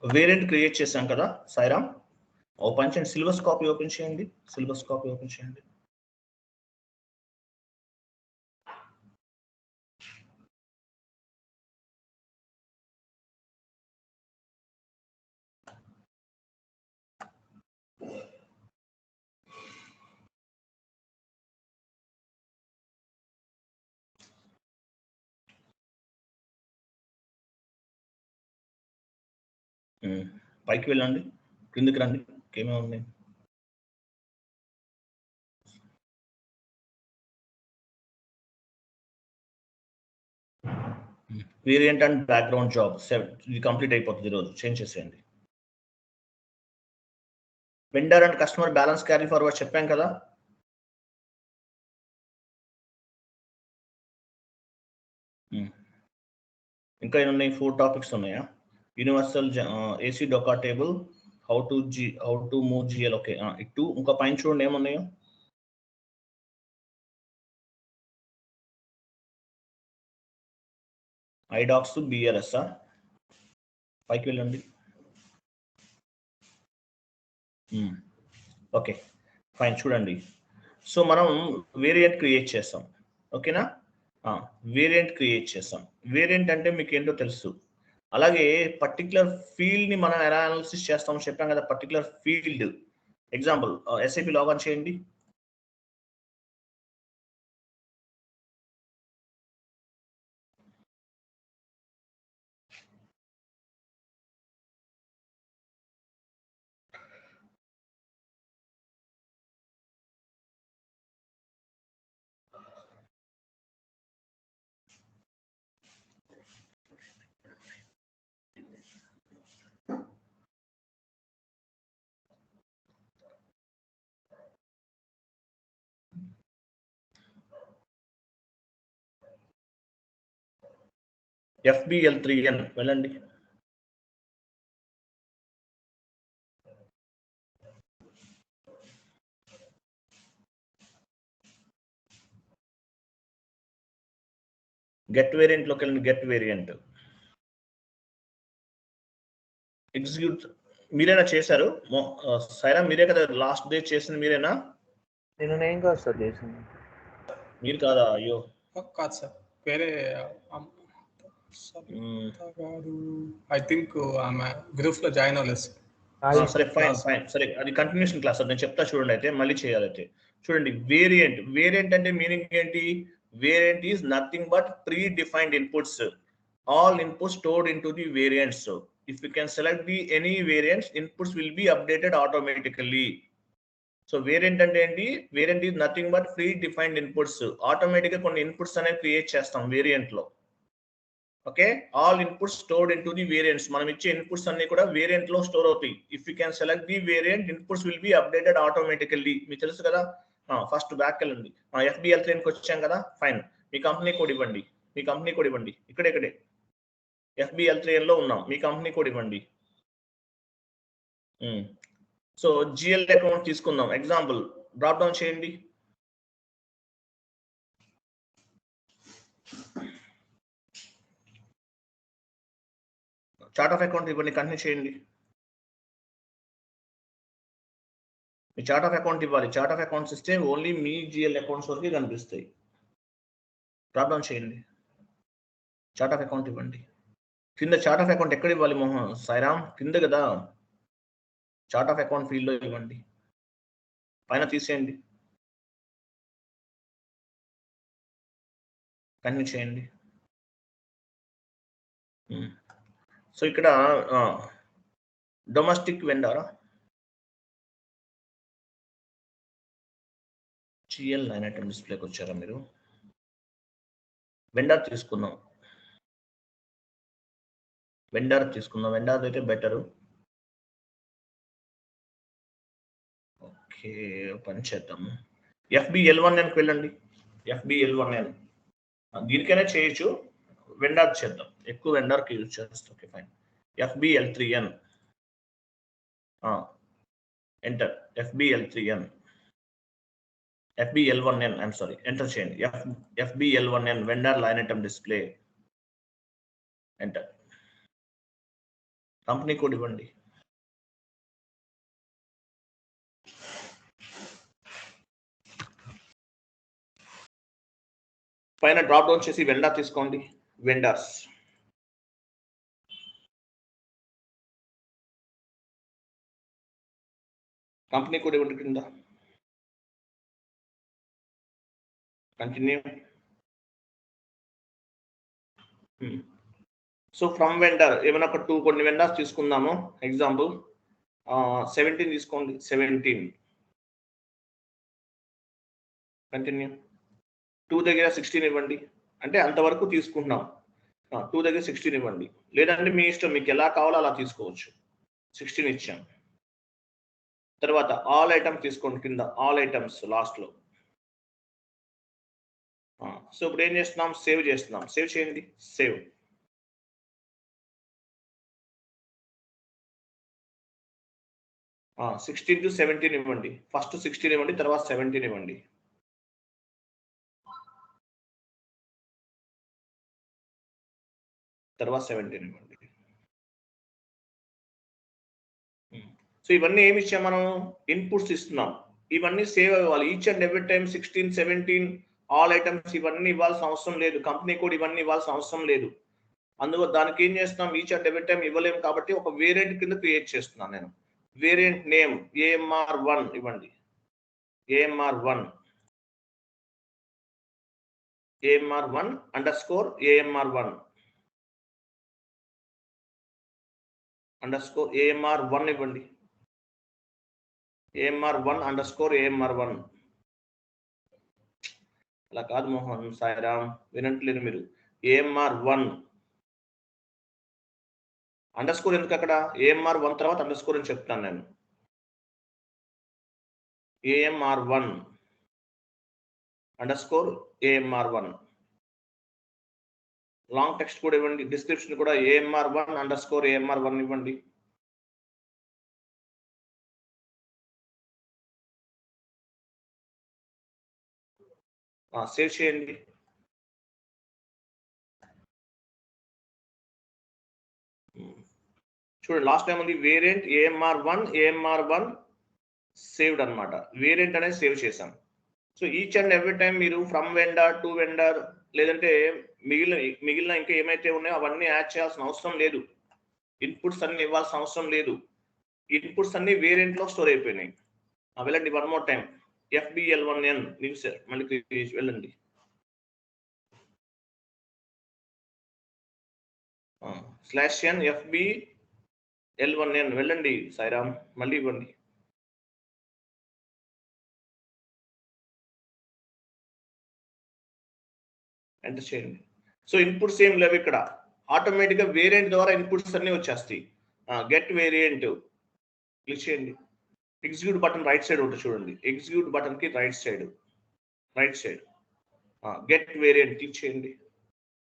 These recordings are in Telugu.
వేరియంట్ క్రియేట్ చేశాం కదా సాయిరామ్, ఓపెన్ చేయండి. సిలబస్ కాపీ ఓపెన్ చేయండి. సిలబస్ కాపీ ఓపెన్ చేయండి. పైకి వెళ్ళండి, కిందికి రండి. ఏమేమి ఉంది? వేరియంట్ అండ్ బ్యాక్గ్రౌండ్ జాబ్ 7 ఇది కంప్లీట్ అయిపోతుంది ఈరోజు. చేంజ్ చేసేయండి. Vendor and customer balance carry forward చెప్పాం కదా. ఇంకా ఏమున్నాయి? 4 టాపిక్స్ ఉన్నాయా? Universal ACDOCA table, how to move GL. Okay, ఇటు ఇంకా పైన చూడండి ఏమున్నాయో. IDocs BRS. పైకి వెళ్ళండి. ఓకే ఫైన్, చూడండి. సో మనం వేరియంట్ క్రియేట్ చేస్తాం, ఓకేనా? వేరియంట్ క్రియేట్ చేస్తాం. వేరియంట్ అంటే మీకు ఏంటో తెలుసు. అలాగే పర్టికులర్ ఫీల్డ్ ని మనం ఎలా అనాలిసిస్ చేస్తామో చెప్పాం కదా. Particular field example SIP login చేయండి. FBL3N వెళ్ళండి. గెట్ వేరియంట్ లోకి వెళ్ళండి. గెట్ వేరియంట్ ఎగ్జిక్యూట్ మీరేనా చేశారు? సైరా మీరే కదా లాస్ట్ డే చేసింది, మీరేనా? నేను కాదు సార్ చేసింది. మీరు కాదా? అయ్యో కాదు సార్, వేరే ఐ థింక్ ఆమె గ్రూప్ లో జాయిన్ అవ్వలేదు. సరే ఫైన్ ఫైన్, సరే అది కంటిన్యూషన్ క్లాస్. నేను చెప్తా చూడండి. అయితే మళ్ళీ చేయాలైతే చూడండి. వేరియంట్ అంటే మీనింగ్ ఏంటి? Variant is nothing but pre defined inputs. All inputs stored into the variants. If you can select the any variants, inputs will be updated automatically. So variant అంటే ఏంటి? Variant is nothing but pre defined inputs. Automatic గా కొన్ని ఇన్పుట్స్ అనేవి క్రియేట్ చేస్తాం వేరియంట్ లో. Okay, all inputs stored into the variants. మనం ఇచ్చే ఇన్పుట్స్ అన్ని కూడా వేరియంట్ లో స్టోర్ అవుతాయి. If you can select the variant, inputs will be updated automatically. మీకు తెలుసు కదా. ఫస్ట్ బ్యాక్ వెళ్ళండి. FBL3కి వచ్చాం కదా. ఫైన్, మీ కంపెనీ కోడ్ ఇవ్వండి. మీ కంపెనీ కోడ్ ఇవ్వండి. ఇక్కడే FBL3 లో ఉన్నాం. మీ కంపెనీ కోడ్ ఇవ్వండి. సో జిఎల్ అకౌంట్ తీసుకుందాం. ఎగ్జాంపుల్ డ్రాప్ డౌన్ చేయండి. చార్ట్ ఆఫ్ అకౌంట్ ఇవ్వండి. కంటిన్యూ చేయండి. మీ చార్ట్ ఆఫ్ అకౌంట్ ఇవ్వాలి. చార్ట్ ఆఫ్ అకౌంట్స్ ఇస్తే ఓన్లీ మీ జిఎల్ అకౌంట్స్ వరకు కనిపిస్తాయి. డ్రాప్ డౌన్ చేయండి. చార్ట్ ఆఫ్ అకౌంట్ ఇవ్వండి. కింద చార్ట్ ఆఫ్ అకౌంట్ ఎక్కడ ఇవ్వాలి మోహన్? సాయిరామ్ కింద కదా. చార్ట్ ఆఫ్ అకౌంట్ ఫీల్డ్ లో ఇవ్వండి. పైన తీసేయండి. కంటిన్యూ చేయండి. సో ఇక్కడ డొమెస్టిక్ వెండరా జిఎల్ లైన్ ఐటమ్ డిస్ప్లేకి వచ్చారా మీరు? వెండర్ తీసుకుందాం. వెండర్ అయితే బెటరు. ఓకే, పని చేద్దాం. FBL1Nకి వెళ్ళండి. FBL1N దీనికైనా చేయొచ్చు. వెండర్ చేద్దాం. ఎక్కువ వెండర్కి యూజ్ చేస్తాం. Okay fine. FBL3N enter. FBL1N I'm sorry, enter చేయండి. FBL1N vendor line item display. Enter. Company code ఇవ్వండి. పైన డ్రాప్ డౌన్ చేసి వెండర్ తీసుకోండి. వెండర్స్ కంపెనీ కోడ్ ఇవ్వండి కింద. కంటిన్యూ. సో ఫ్రమ్ వెండర్ ఏమైనా ఒక కొన్ని వెండర్స్ తీసుకుందాము. ఎగ్జాంపుల్ 17 తీసుకోండి. 17 కంటిన్యూ. 2 దగ్గర 16 ఇవ్వండి. అంటే అంతవరకు తీసుకుంటున్నాం. 2 దగ్గర 16 ఇవ్వండి. లేదంటే మీ ఇష్టం, మీకు ఎలా కావాలో అలా తీసుకోవచ్చు. 16 ఇచ్చాం. తర్వాత ఆల్ ఐటమ్స్ తీసుకోండి కింద. ఆల్ ఐటమ్స్ లాస్ట్ లో. సో ఇప్పుడు ఏం చేస్తున్నాం? సేవ్ చేస్తున్నాం. సేవ్ చేయండి. సేవ్. ఆ 16 to 17 ఇవ్వండి. ఫస్ట్ 16 ఇవ్వండి, తర్వాత 17 ఇవ్వండి. తర్వాత 17 ఇవ్వండి. సో ఇవన్నీ ఏమి ఇచ్చాం మనం? ఇన్పుట్స్ ఇస్తున్నాం. ఇవన్నీ సేవ్ అవ్వాలి. Each and every time 16, 17 all items ఇవన్నీ ఇవ్వాల్సిన అవసరం లేదు. కంపెనీ కోడ్ ఇవన్నీ ఇవ్వాల్సిన అవసరం లేదు. అందులో దానికి ఏం చేస్తున్నాం? ఈచ్ అండ్ ఎవ్రీ టైం ఇవ్వలేము కాబట్టి ఒక వేరియంట్ కింద క్రియేట్ చేస్తున్నాను నేను. వేరియంట్ నేమ్ AMR1 ఇవ్వండి. AMR1 AMR1 underscore AMR1 underscore AMR1 ఇవ్వండి. AMR1 underscore AMR1. అలా కాదు మోహన్, సాయిరామ్, వినట్లేదు మీరు. AMR1 అండర్స్కోర్ ఎందుకు అక్కడ? AMR1 తర్వాత అండర్స్కోర్ అని చెప్తాను నేను. AMR1 underscore AMR1. Long text కూడా ఇవ్వండి. డిస్క్రిప్షన్ కూడా AMR1 అండర్స్కోర్ AMR1 ఇవ్వండి. సేవ్ చేయండి. చూడండి లాస్ట్ టైం ఉంది వేరియంట్ AMR1 సేవ్డ్ అన్నమాట. వేరియంట్ అనేది సేవ్ చేసాం. So each and every time మీరు ఫ్రమ్ వెండర్ టు వెండర్ లేదంటే మిగిలిన ఇంకా ఏమైతే ఉన్నాయో అవన్నీ యాడ్ చేయాల్సిన అవసరం లేదు. ఇన్పుట్స్ అన్ని ఇవ్వాల్సిన అవసరం లేదు. ఇన్పుట్స్ అన్ని వేరియంట్ లో స్టోర్ అయిపోయినాయి. వెళ్ళండి one more time. FBL1N news మళ్ళీ వెళ్ళండి. /n FBL1N వెళ్ళండి. సాయిరామ్ మళ్ళీ ఇవ్వండి. ఎంటర్ చేయండి. సో ఇన్పుట్స్ ఏం లేవు ఇక్కడ. ఆటోమేటిక్ గా వేరియంట్ ద్వారా ఇన్పుట్స్ అన్ని వచ్చేస్తాయి. గెట్ వేరియంట్ క్లిక్ చేయండి. ఎగ్జిక్యూట్ బటన్ రైట్ సైడ్ ఉంటుంది చూడండి. ఎగ్జిక్యూట్ బటన్ కి right side get variant click చేయండి.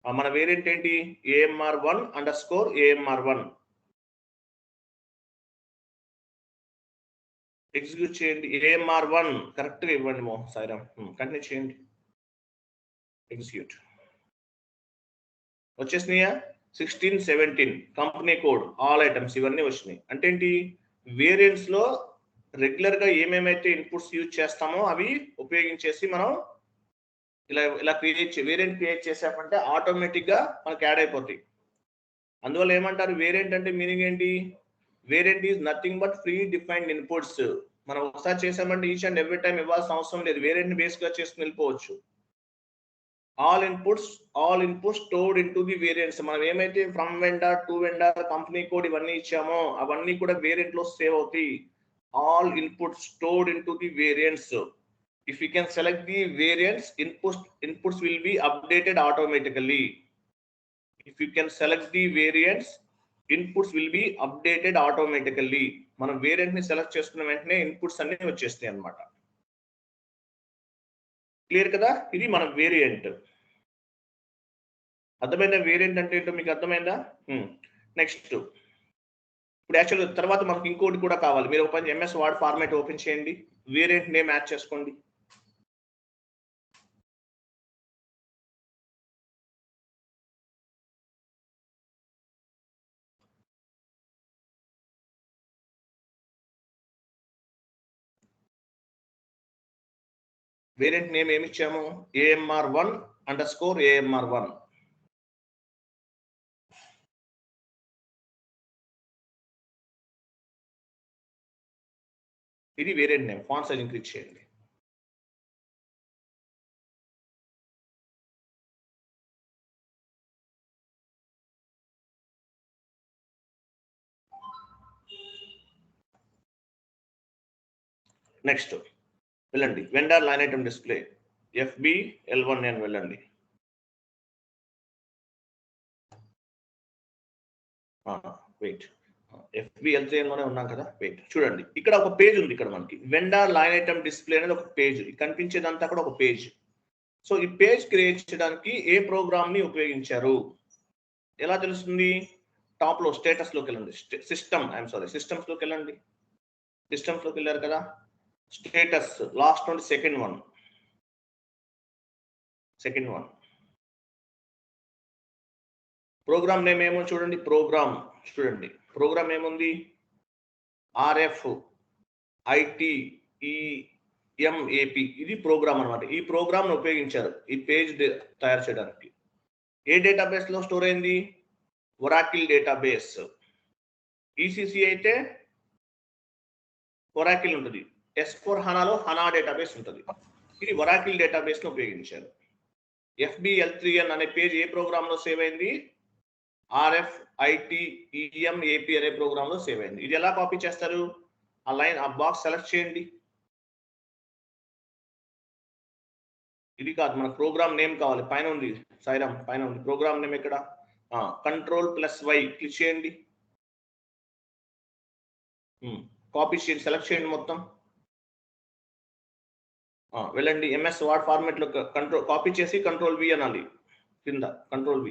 మన వేరియంట్ ఏంటి? AMR1 underscore AMR1. ఎగ్జిక్యూట్ చేయండి. AMR1 కరెక్ట్ గా ఇవ్వండి మో సాయిరామ్. కంటిన్యూ చేయండి. ఎగ్జిక్యూట్. వచ్చేసినాయా? 16, 17 కంపెనీ కోడ్ ఆల్ ఐటమ్స్ ఇవన్నీ వచ్చినాయి. అంటే ఏంటి? వేరియంట్స్ లో రెగ్యులర్ గా ఏమేమైతే ఇన్పుట్స్ యూజ్ చేస్తామో అవి ఉపయోగించేసి మనం ఇలా వేరియంట్ క్రియేట్ చేసామంటే ఆటోమేటిక్ గా మనకి యాడ్ అయిపోతాయి. అందువల్ల ఏమంటారు వేరియంట్ అంటే మీనింగ్ ఏంటి? Variant is nothing but pre defined inputs. మనం ఒకసారి చేసామంటే ఈచ్ అండ్ ఎవ్రీ టైం ఇవ్వాల్సిన అవసరం లేదు. వేరియంట్ బేస్ గా చేసుకుని వెళ్ళిపోవచ్చు. All inputs stored into the variants. మనం ఏమైతే from vendor to vendor company code ఇవన్నీ ఇచ్చామో అవన్నీ కూడా వేరియంట్ లో సేవ్ అవుతాయి. All inputs stored into the variants. If you can select the variants, inputs will be updated automatically. If you can select the variants, inputs will be updated automatically. మనం వేరియంట్ ని సెలెక్ట్ చేసుకున్న వెంటనే ఇన్పుట్స్ అన్ని వచ్చేస్తాయి అన్నమాట. క్లియర్ కదా? ఇది మన వేరియంట్. అర్థమైందా? వేరియంట్ అంటే ఏంటో మీకు అర్థమైందా? నెక్స్ట్ ఇప్పుడు యాక్చువల్ తర్వాత మనకి ఇంకోటి కూడా కావాలి. మీరు open MS word format open చేయండి. వేరియంట్ నేమ్ యాడ్ చేసుకోండి. వేరియంట్ నేమ్ ఏమి ఇచ్చాము? AMR1_AMR1. ఇది variant name. Font size increase చేయండి. నెక్స్ట్ వెళ్ళండి, vendor line item display FBL1 నేను వెళ్ళండి. వెయిట్, FBL3 లోనే ఉన్నాం కదా. వెయిట్ చూడండి, ఇక్కడ ఒక పేజ్ ఉంది. ఇక్కడ మనకి వెండర్ లైన్ ఐటమ్ డిస్ప్లే అనేది ఒక పేజ్, కనిపించేదంతా కూడా ఒక పేజ్. సో ఈ పేజ్ క్రియేట్ చేయడానికి ఏ ప్రోగ్రామ్ ని ఉపయోగించారు ఎలా తెలుస్తుంది? టాప్ లో స్టేటస్ లోకి వెళ్ళండి. సిస్టమ్స్ లోకి వెళ్ళండి. సిస్టమ్స్ లోకి వెళ్ళారు కదా, స్టేటస్ లాస్ట్ నుండి సెకండ్ వన్. ప్రోగ్రామ్ నేమ్ ఏమో చూడండి. ప్రోగ్రామ్ ఏముంది? RFITEMAP. ఇది ప్రోగ్రామ్ అన్నమాట. ఈ ప్రోగ్రామ్ ను ఉపయోగించారు ఈ పేజ్ తయారు చేయడానికి. ఏ డేటాబేస్ లో స్టోర్ అయింది? Oracle database. ECC అయితే ఒరాకిల్ ఉంటుంది. S/4HANAలో హనా డేటాబేస్ ఉంటుంది. ఇది ఒరాకిల్ డేటాబేస్ ను ఉపయోగించారు. FBL3N అనే పేజ్ ఏ ప్రోగ్రామ్ లో సేవ్ అయింది? RFITEMAP అనే ప్రోగ్రామ్ లో సేవ్ అయింది. ఇది ఎలా కాపీ చేస్తారు? ఆ లైన్, ఆ బాక్స్ సెలెక్ట్ చేయండి. ఇది కాదు, మన ప్రోగ్రామ్ నేమ్ కావాలి. పైన ఉంది సాయిరామ్, పైన ఉంది ప్రోగ్రామ్ నేమ్. ఎక్కడ? Ctrl+Y క్లిక్ చేయండి. కాపీ చేయండి, సెలెక్ట్ చేయండి మొత్తం. వెళ్ళండి MS వర్డ్ ఫార్మాట్ లో కాపీ చేసి Ctrl+V అనాలి. కింద Ctrl+V.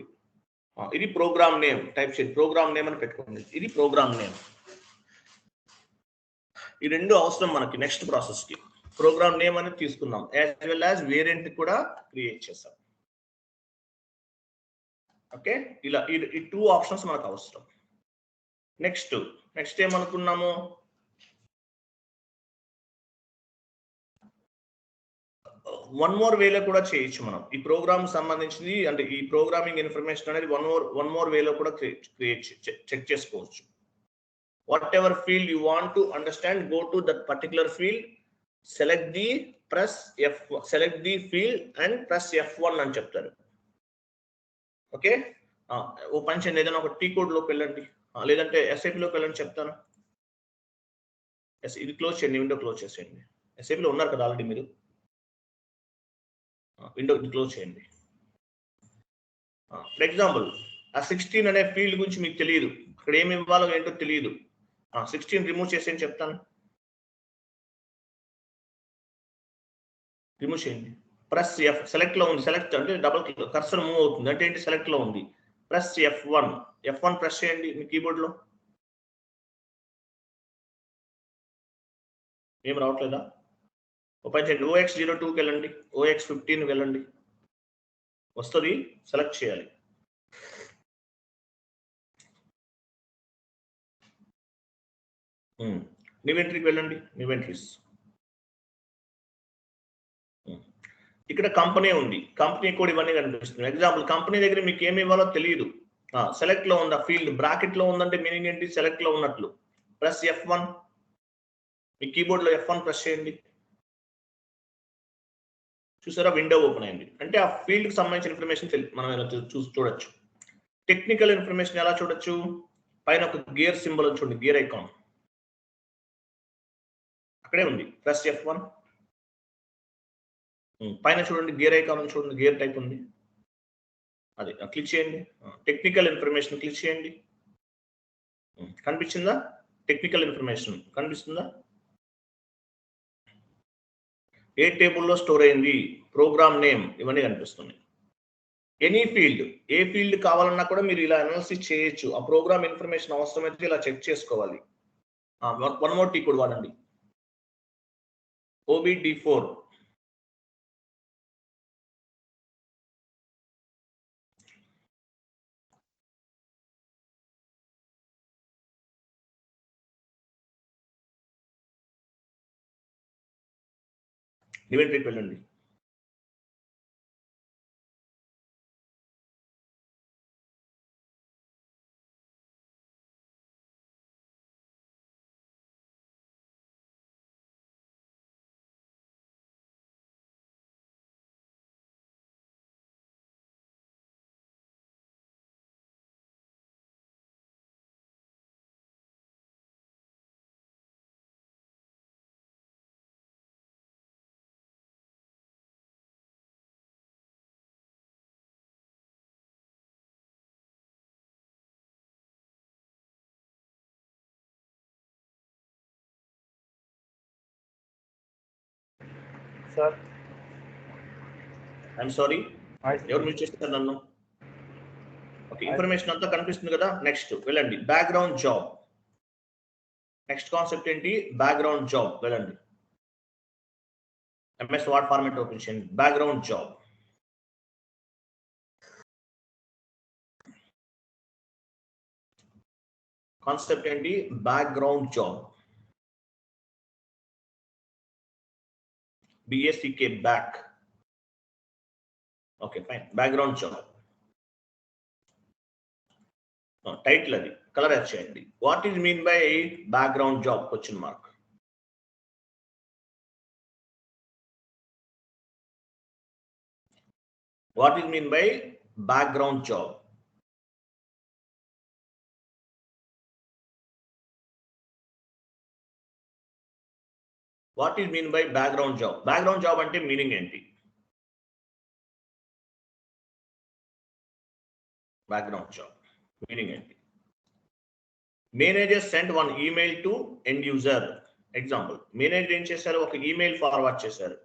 ఇది ప్రోగ్రామ్ నేమ్. టైప్ చేయండి, ప్రోగ్రామ్ నేమ్ అని పెట్టుకోండి. ఇది ప్రోగ్రామ్ నేమ్. ఈ రెండు అవసరం మనకి నెక్స్ట్ ప్రాసెస్ కి. ప్రోగ్రామ్ నేమ్ అనేది తీసుకున్నాం, యాజ్ వెల్ యాజ్ వేరియంట్ కూడా క్రియేట్ చేస్తాం. ఓకే, ఇలా ఈ 2 ఆప్షన్స్ మనకు అవసరం. నెక్స్ట్ ఏమనుకున్నాము? వన్ మోర్ వేలో కూడా చేయొచ్చు మనం. ఈ ప్రోగ్రామ్ సంబంధించింది అంటే ఈ ప్రోగ్రామింగ్ ఇన్ఫర్మేషన్ అనేది వన్ మోర్ వేలో కూడా చెక్ చేసుకోవచ్చు. What ever field you want to understand, go to that particular field, select the field and press F1 అని చెప్తారు. ఓకే, ఓ పని చేయండి, ఏదైనా ఒక టీ కోడ్ లోకి వెళ్ళండి, లేదంటే SAP లోకి వెళ్ళండి, చెప్తాను. ఇది క్లోజ్ చేయండి, విండో క్లోజ్ చేసేయండి. SAP లో ఉన్నారు కదా ఆల్రెడీ మీరు. విండో క్లోజ్ చేయండి. ఫర్ ఎగ్జాంపుల్, ఆ 16 అనే ఫీల్డ్ గురించి మీకు తెలియదు, అక్కడ ఏమి ఇవ్వాలో ఏంటో తెలియదు. 16 రిమూవ్ చేసేయని చెప్తాను. రిమూవ్ చేయండి. ప్రెస్ F, సెలెక్ట్ లో ఉంది. సెలెక్ట్ అంటే డబుల్ క్లిక్, కర్సర్ మూవ్ అవుతుంది అంటే ఏంటి? సెలెక్ట్ లో ఉంది. ప్రెస్ F1 ప్రెస్ చేయండి మీ కీబోర్డ్ లో. ఏం రావట్లేదా? ఓపెన్ చేయండి. OX02కి వెళ్ళండి, OX15 వెళ్ళండి, వస్తుంది. సెలెక్ట్ చేయాలి. నివెంట్రీకి వెళ్ళండి, నివెంట్రీస్. ఇక్కడ కంపెనీ ఉంది, కంపెనీ కోడ్ ఇవన్నీ కనిపిస్తుంది. ఎగ్జాంపుల్, కంపెనీ దగ్గర మీకు ఏమి ఇవ్వాలో తెలియదు. సెలెక్ట్ లో ఉందా ఫీల్డ్, బ్రాకెట్ లో ఉందంటే మీనింగ్ ఏంటి? సెలెక్ట్ లో ఉన్నట్లు. ప్రెస్ F1, మీ కీబోర్డ్ లో F1 ప్రెస్ చేయండి. చూసారా, విండో ఓపెన్ అయింది. అంటే ఆ ఫీల్డ్ కి సంబంధించిన ఇన్ఫర్మేషన్ మనం చూడొచ్చు. టెక్నికల్ ఇన్ఫర్మేషన్ ఎలా చూడొచ్చు? పైన ఒక గేర్ సింబల్ చూడండి, గేర్ ఐకాన్ అక్కడే ఉంది. Press F1. పైన చూడండి, గేర్ ఐకాన్ చూడండి, గేర్ టైప్ ఉంది, అది క్లిక్ చేయండి. టెక్నికల్ ఇన్ఫర్మేషన్ క్లిక్ చేయండి. కనిపించిందా? టెక్నికల్ ఇన్ఫర్మేషన్ కనిపిస్తుందా? ఏ టేబుల్లో స్టోర్ అయింది, ప్రోగ్రామ్ నేమ్, ఇవన్నీ కనిపిస్తున్నాయి. ఎనీ ఫీల్డ్, ఏ ఫీల్డ్ కావాలన్నా కూడా మీరు ఇలా అనాలిసిస్ చేయొచ్చు. ఆ ప్రోగ్రామ్ ఇన్ఫర్మేషన్ అవసరమైతే ఇలా చెక్ చేసుకోవాలి. వన్ మోర్ టీ కోడ్ వాడండి, OBD4. నివెంట్రీకి వెళ్ళండి, సార్ ఐఎమ్ సారీ, వాయిస్ ఎవరు మ్యూట్ చేస్తారు నన్ను? ఓకే, ఇన్ఫర్మేషన్ అంతా కనిపిస్తుంది కదా. నెక్స్ట్ వెళ్ళండి, బ్యాక్గ్రౌండ్ జాబ్. నెక్స్ట్ కాన్సెప్ట్ ఏంటి? Background job. వెళ్ళండి, ఎంఎస్ వర్డ్ ఫార్మాట్ ఓపెన్ చేయండి. Background job. కాన్సెప్ట్ ఏంటి? Background job. BACK back. Okay fine, background job. Title అది కలర్ యాడ్ చేయండి. What is mean by background job? Question mark. What is mean by background job? What is mean by background job? Background job అంటే మీనింగ్ ఏంటి? బ్యాక్గ్రౌండ్ జాబ్ మీనింగ్ ఏంటి? Manager send one email to end user. Example, manager ఏం చేశారు? ఒక ఈమెయిల్ ఫార్వర్డ్ చేశారు.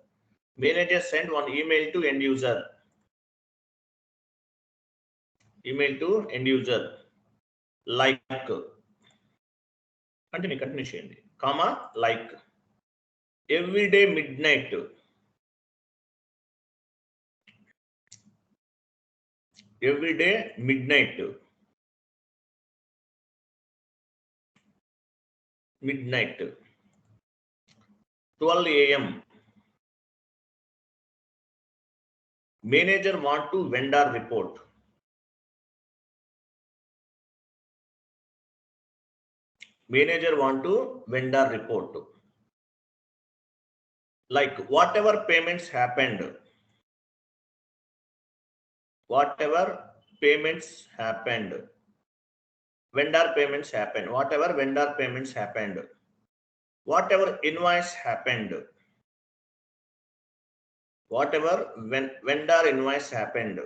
Manager send one email to end user. Email to end user like. Continue చేయండి. Comma like everyday midnight. Everyday midnight. midnight 12 a.m. Manager want to vendor report. Manager want to vendor report. Like whatever payments happened. Whatever payments happened. Vendor payments happened. Whatever vendor payments happened. Whatever invoice happened. Whatever vendor invoice happened.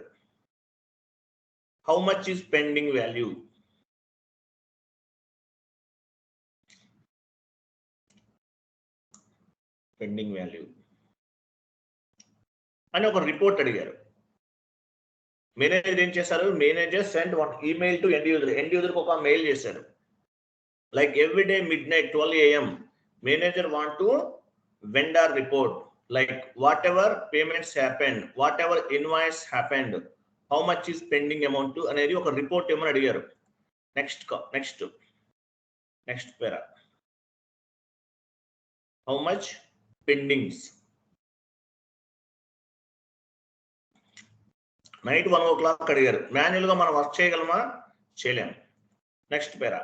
How much is pending value? Pending value. అని ఒక రిపోర్ట్ అడిగారు. మేనేజర్ ఏం చేశారు? Manager send one email to end user. End యూజర్కి ఒక మెయిల్ చేశారు. Like everyday midnight 12 a.m. Manager want to vendor report. Like whatever payments happened, whatever invoice happened, how much is pending amount అనేది ఒక రిపోర్ట్ ఏమని అడిగారు. Next para, how much pendings. Night 1 o'clock అడిగారు. మాన్యువల్ గా మనం వర్క్ చేయగలమా? చేయలేము. Next para,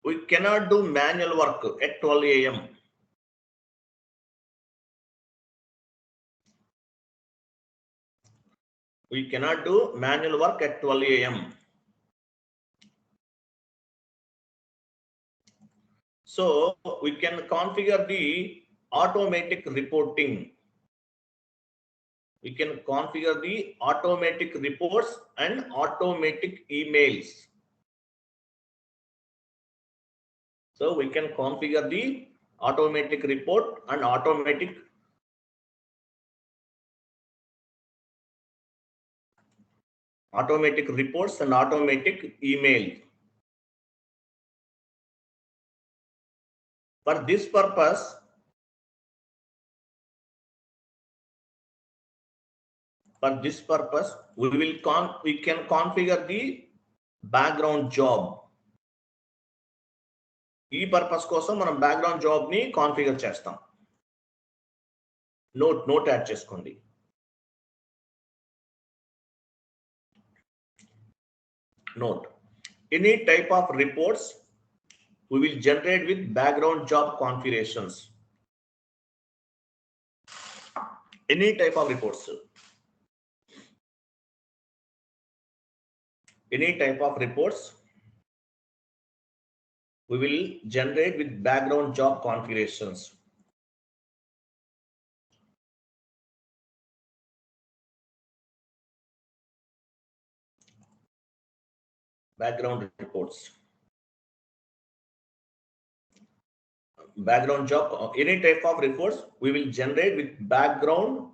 we cannot do manual work at 12 a.m. We cannot do manual work at 12 a.m. So we can configure the automatic reporting. We can configure the automatic reports and automatic emails. So we can configure the automatic report and automatic reports and automatic email. For this purpose, we can configure the background job. ఈ పర్పస్ కోసం మనం బ్యాక్గ్రౌండ్ జాబ్ ని కాన్ఫిగర్ చేస్తాం. నోట్ యాడ్ చేసుకోండి. Note, any type of reports we will generate with background job configurations. Any type of reports. Any type of reports we will generate with background job configurations. Background reports. background job, any type of reports we will generate with background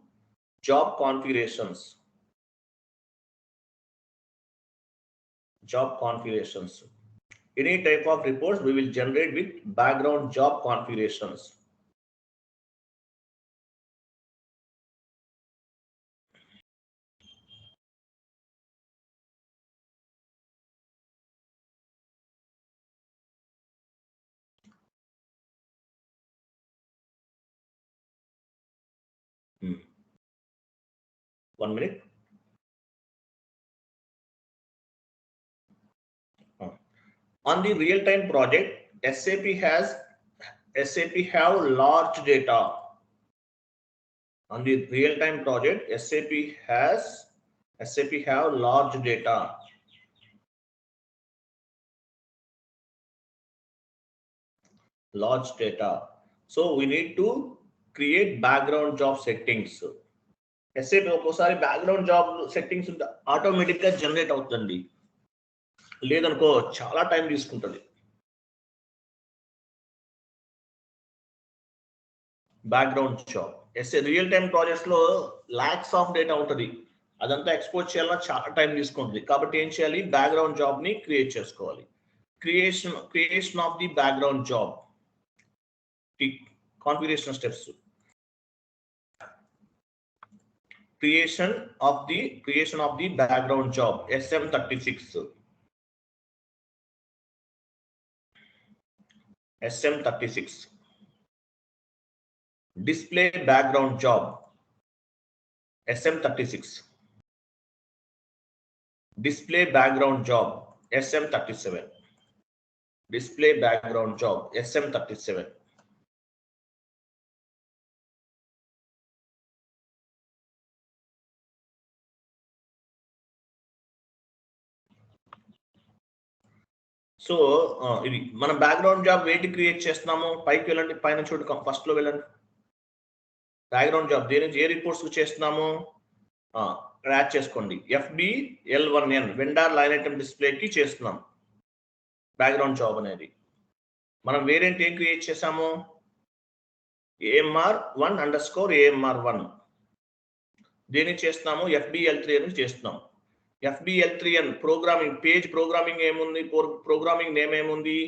job configurations. Job configurations. Any type of reports we will generate with background job configurations. Hmm. 1 minute. On the real-time project, SAP have large data. On the real-time project, SAP have large data. Large data. So we need to create background job settings. SAP ఒకసారి background job settings automatic గా జనరేట్ అవుతుంది. లేదనుకో చాలా టైం తీసుకుంటుంది. Background job real time projects లో లాక్స్ ఆఫ్ డేటా ఉంటుంది, అదంతా ఎక్స్పోర్ట్ చేయాలన్నా చాలా టైం తీసుకుంటుంది. కాబట్టి ఏం చేయాలి, బ్యాక్గ్రౌండ్ జాబ్ ని క్రియేట్ చేసుకోవాలి. Creation of the background job configuration steps. creation of the background job SM36. Display background job SM36. Display background job SM37. Display background job SM37. So ఇది మన బ్యాక్గ్రౌండ్ జాబ్ ఏంటి క్రియేట్ చేస్తున్నాము, పైకి వెళ్ళండి, పైన చూడు, ఫస్ట్ లో వెళ్ళండి. బ్యాక్గ్రౌండ్ జాబ్ దేని ఏ రిపోర్ట్స్ చేస్తున్నాము యాడ్ చేసుకోండి. FBL1N వెండర్ లైన్ ఐటమ్ డిస్ప్లేకి చేస్తున్నాం బ్యాక్గ్రౌండ్ జాబ్ అనేది. మనం వేరియంట్ ఏం క్రియేట్ చేసాము, AMR1_AMR1. దేనికి చేస్తున్నాము, FBL3 అని చేస్తున్నాం. FBL3N ప్రోగ్రామింగ్ పేజ్ ప్రోగ్రామింగ్ ఏముంది, ప్రోగ్రామింగ్ నేమ్ ఏముంది,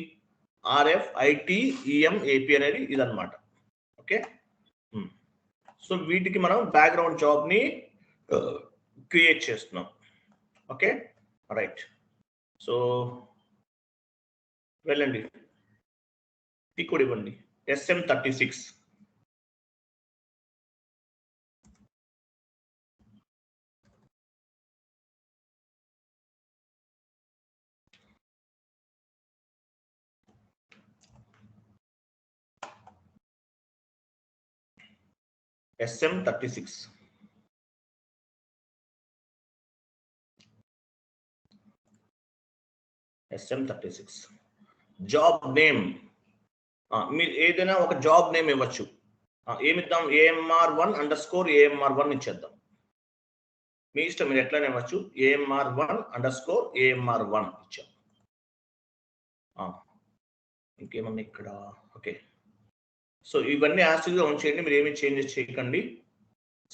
RFITEMAP అనేది ఇదన్నమాట. ఓకే, సో వీటికి మనం బ్యాక్గ్రౌండ్ జాబ్ ని క్రియేట్ చేస్తున్నాం. ఓకే రైట్, సో వెళ్ళండి, టిక్ కూడా ఇవ్వండి. SM36. SM36. SM36 job name, మీరు ఏదైనా ఒక జాబ్ నేమ్ ఇవ్వచ్చు. ఏమిద్దాం, AMR1_AMR1 ఇచ్చేద్దాం. మీ ఇష్టం, మీరు ఎట్లనే ఇవ్వచ్చు. AMR1_AMR1 ఇచ్చాం. ఇంకేమన్నా ఇక్కడ, ఓకే. సో ఇవన్నీ యాక్టివ్గా ఉంచేయండి, మీరు ఏమి చేంజెస్ చేయకండి.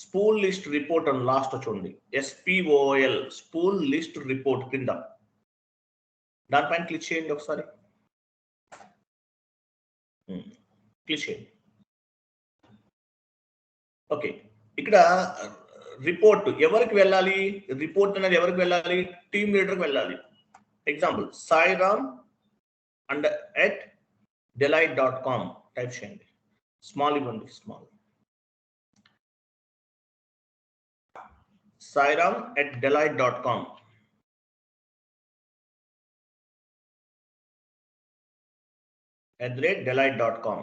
స్పూల్ లిస్ట్ రిపోర్ట్ అని లాస్ట్ చూడండి, SPOL స్పూల్ లిస్ట్ రిపోర్ట్ కింద దానిపైన క్లిక్ చేయండి ఒకసారి, క్లిక్ చేయండి. ఓకే, ఇక్కడ రిపోర్ట్ ఎవరికి వెళ్ళాలి, రిపోర్ట్ అనేది ఎవరికి వెళ్ళాలి, టీమ్ లీడర్కి వెళ్ళాలి. ఎగ్జాంపుల్ sairam@deloitte.com టైప్ చేయండి. స్మాల్ ఇవ్వండి, స్మాల్. sairam@deloitte.com. @deloitte.com.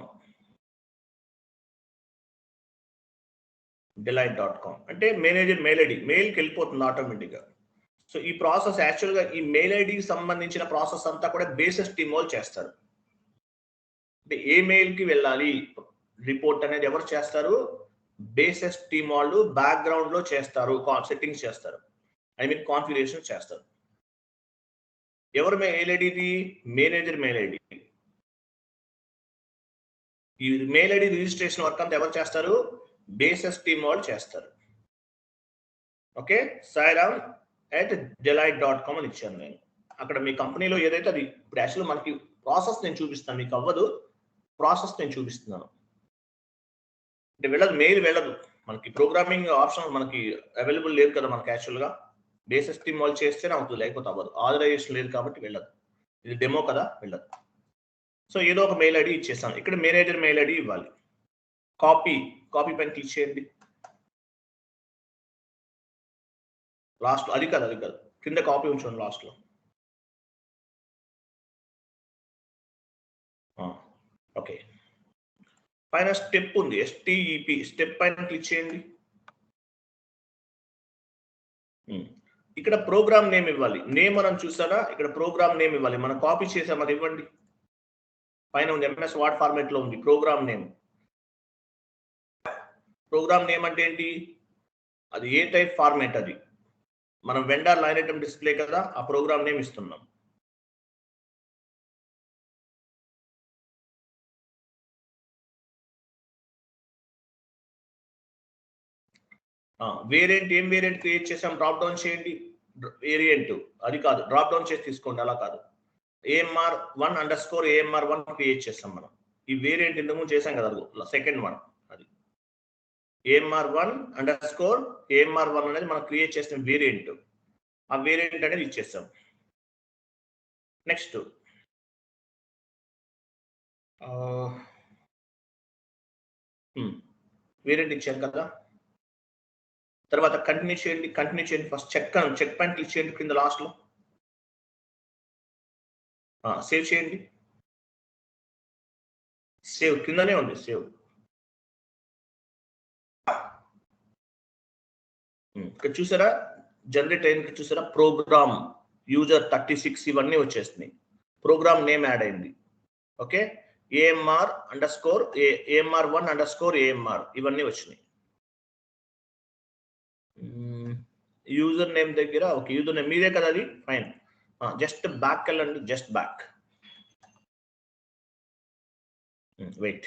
deloitte.com అంటే మేనేజర్ మెయిల్ ఐడి, మెయిల్కి వెళ్ళిపోతుంది ఆటోమేటిక్గా. సో ఈ ప్రాసెస్ యాక్చువల్గా ఈ మెయిల్ ఐడికి సంబంధించిన ప్రాసెస్ అంతా కూడా బేసిస్ టీమ్ వాళ్ళు చేస్తారు. అంటే ఏ మెయిల్కి వెళ్ళాలి రిపోర్ట్ అనేది ఎవరు చేస్తారు, బేసిస్ టీమ్ వాళ్ళు బ్యాక్గ్రౌండ్ లో చేస్తారు, సెట్టింగ్స్ చేస్తారు, కాన్ఫిగరేషన్ చేస్తారు. ఎవరు mail ID, manager mail ID. ఈ మెయిల్ ఐడి రిజిస్ట్రేషన్ వర్క్ అంతా ఎవరు చేస్తారు? బేసెస్ టీమ్ వాళ్ళు చేస్తారు. ఓకే, sairam@deloitte.com అని ఇచ్చాను నేను. అక్కడ మీ కంపెనీలో ఏదైతే అది ఇప్పుడు యాక్చువల్ మనకి ప్రాసెస్ నేను చూపిస్తాను, మీకు అవ్వదు, ప్రాసెస్ నేను చూపిస్తున్నాను. అంటే వెళ్ళదు, మెయిల్ వెళ్ళదు, మనకి ప్రోగ్రామింగ్ ఆప్షన్ మనకి అవైలబుల్ లేదు కదా మనకి. యాక్చువల్గా బేసెస్ టీమ్ వాళ్ళు చేస్తేనే అవుతుంది, లేకపోతే అవ్వదు. ఆథరైజేషన్ లేదు కాబట్టి వెళ్ళదు, ఇది డెమో కదా, వెళ్ళదు. సో ఏదో ఒక మెయిల్ ఐడి ఇచ్చేస్తాను. ఇక్కడ మేనేజర్ మెయిల్ ఐడి ఇవ్వాలి. కాపీ పైన క్లిక్ చేయండి. లాస్ట్ అది కాదు కింద కాపీ ఉంచండి లాస్ట్ లో. ఓకే, పైన స్టెప్ ఉంది, STEP స్టెప్ పైన క్లిక్ చేయండి. ఇక్కడ ప్రోగ్రామ్ నేమ్ ఇవ్వాలి. నేమ్ మనం చూసారా, ఇక్కడ ప్రోగ్రామ్ నేమ్ ఇవ్వాలి. మనం కాపీ చేసాం, అది ఇవ్వండి. పైన ఉంది, MS వర్డ్ ఫార్మాట్ లో ఉంది ప్రోగ్రామ్ నేమ్. ప్రోగ్రామ్ నేమ్ అంటే ఏంటి? అది ఏ టైప్ ఫార్మాట్? అది మనం వెండర్ లైన్ ఐటమ్ డిస్ప్లే కదా, ఆ ప్రోగ్రామ్ నేమ్ ఇస్తున్నాం. వేరియంట్, ఏం వేరియంట్ క్రియేట్ చేసాం? డ్రాప్ డౌన్ చేయండి. వేరియంట్ అది కాదు, డ్రాప్ డౌన్ చేసి తీసుకోండి, అలా కాదు. AMR1_AMR1 క్రియేట్ చేస్తాం మనం. ఈ వేరియంట్ ఇంతకు చేసాం కదా, సెకండ్ వన్. అది AMR1_AMR1 అనేది మనం క్రియేట్ చేసిన వేరియంట్. ఆ వేరియంట్ అనేది ఇచ్చేస్తాం. నెక్స్ట్ వేరియంట్ ఇచ్చాను కదా. తర్వాత కంటిన్యూ చేయండి. ఫస్ట్ చెక్ పైన క్లిక్ చేయండి కింద లాస్ట్ లో. సేవ్ చేయండి. సేవ్ కిందనే ఉంది, సేవ్. ఇక్కడ చూసారా జనరేట్ అయింది, చూసారా ప్రోగ్రామ్ యూజర్ 36 ఇవన్నీ వచ్చేస్తున్నాయి. ప్రోగ్రామ్ నేమ్ యాడ్ అయింది. ఓకే, AMR1_AMR ఇవన్నీ వచ్చినాయి. యూజర్ నేమ్ దగ్గర ఓకే, యూజర్ నేమ్ మీదే కదా అది, ఫైన్. జస్ట్ బ్యాక్ వెళ్ళండి, జస్ట్ బ్యాక్. వెయిట్.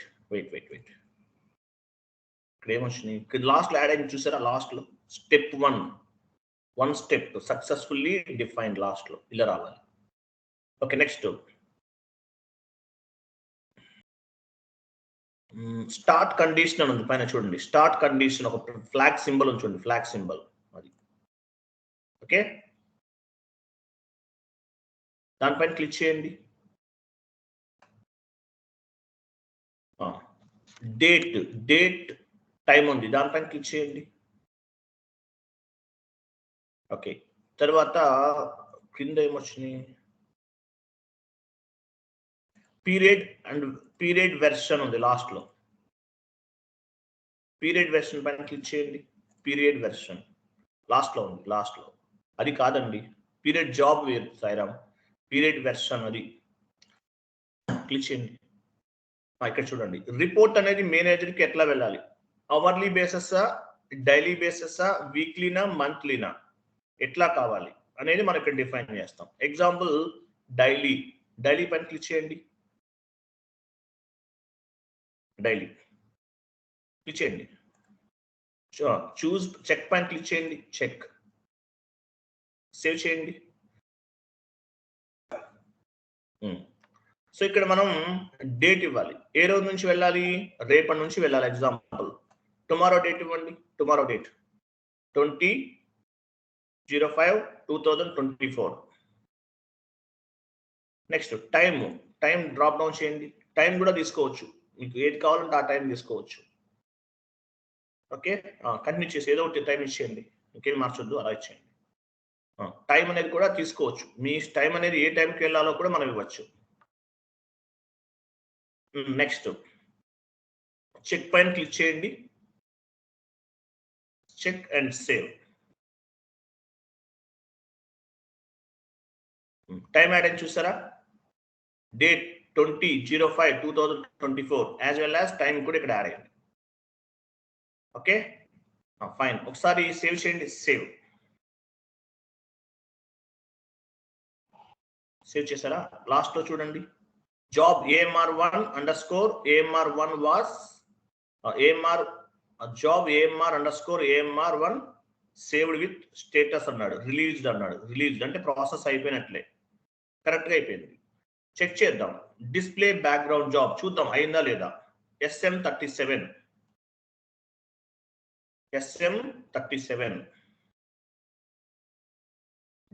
ఇక్కడ ఏమొచ్చినాయి? ఇక్కడ లాస్ట్ లో యాడ్ అయింది చూసారా, లాస్ట్ లో step 1 step successfully defined, last లో ఇలా రావాలి. ఓకే, నెక్స్ట్ స్టార్ట్ కండిషన్ అని ఉంది పైన చూడండి. స్టార్ట్ కండిషన్ ఒక ఫ్లాగ్ సింబల్ ఉంచండి, ఫ్లాగ్ సింబల్ అది. ఓకే, దానిపైన క్లిక్ చేయండి. డేట్ టైం ఉంది, దానిపైన క్లిక్ చేయండి. ఓకే, తర్వాత కింద ఏమొచ్చినాయి? పీరియడ్ వెర్షన్ ఉంది లాస్ట్ లో. పీరియడ్ వెర్షన్ పైన క్లిక్ చేయండి. పీరియడ్ వెర్షన్ లాస్ట్ లో ఉంది, లాస్ట్ లో. అది కాదండి, పీరియడ్ జాబ్ వేరు సాయిరామ్, పీరియడ్ వెర్షన్ అది క్లిక్ చేయండి. ఇక్కడ చూడండి, రిపోర్ట్ అనేది మేనేజర్ కి ఎట్లా వెళ్ళాలి? అవర్లీ బేసెస్, డైలీ బేసెస్, వీక్లీనా, మంత్లీనా, ఎట్లా కావాలి అనేది మనం ఇక్కడ డిఫైన్ చేస్తాం. ఎగ్జాంపుల్ డైలీ పైన క్లిక్ చేయండి. డైలీ క్లిక్ చేయండి. చూస్ చెక్ పైన క్లిక్ చేయండి. చెక్, సేవ్ చేయండి. సో ఇక్కడ మనం డేట్ ఇవ్వాలి. ఏ రోజు నుంచి వెళ్ళాలి? రేపటి నుంచి వెళ్ళాలి. ఎగ్జాంపుల్ టుమారో డేట్ ఇవ్వండి. Tomorrow date 20/05/2024. Next time drop down చేయండి. టైం కూడా తీసుకోవచ్చు, మీకు ఏది కావాలంటే ఆ టైం తీసుకోవచ్చు. ఓకే, కంటిన్యూ చేసి ఏదో ఒకటి టైం ఇచ్చేయండి, ఇంకేం మార్చొద్దు, అలా ఇచ్చేయండి. టైం అనేది కూడా తీసుకోవచ్చు, మీ టైం అనేది ఏ టైంకి వెళ్ళాలో కూడా మనం ఇవ్వచ్చు. నెక్స్ట్ చెక్ పైన క్లిక్ చేయండి. Check and save. Time add అని చూసారా? Date 20/05/2024 as well as time కూడా ఇక్కడ యాడ్ అయ్యింది. Okay, fine. ఒకసారి సేవ్ చేయండి. సేవ్ చేశారా? లాస్ట్ లో చూడండి, job AMR1 underscore AMR1 was job AMR underscore AMR1 saved with status అన్నాడు, రిలీజ్డ్ అన్నాడు. రిలీజ్డ్ అంటే ప్రాసెస్ అయిపోయినట్లే, కరెక్ట్ గా అయిపోయింది. చెక్ చేద్దాం. డిస్ప్లే బ్యాక్గ్రౌండ్ జాబ్ చూద్దాం అయిందా లేదా. SM37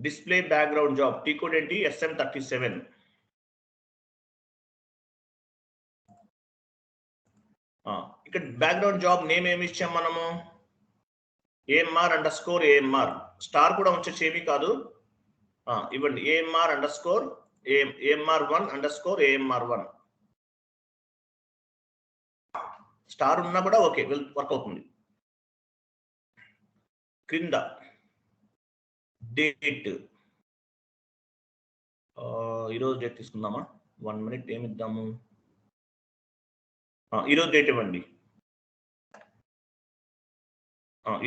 display background job T code ఏంటి SM37. ఇక్కడ బ్యాక్గ్రౌండ్ జాబ్ నేమ్ ఏమి ఇచ్చాం మనము, AMR underscore AMR, స్టార్ కూడా ఉంచచ్చు ఏమీ కాదు. ఇవ్వండి AMR underscore AMR1 underscore AMR1. Star ఉన్నా కూడా ఓకే వర్క్ అవుతుంది. క్రింద డేట్, ఈరోజు డేట్ తీసుకుందామా, 1 minute ఏమిద్దాము, ఈరోజు డేట్ ఇవ్వండి.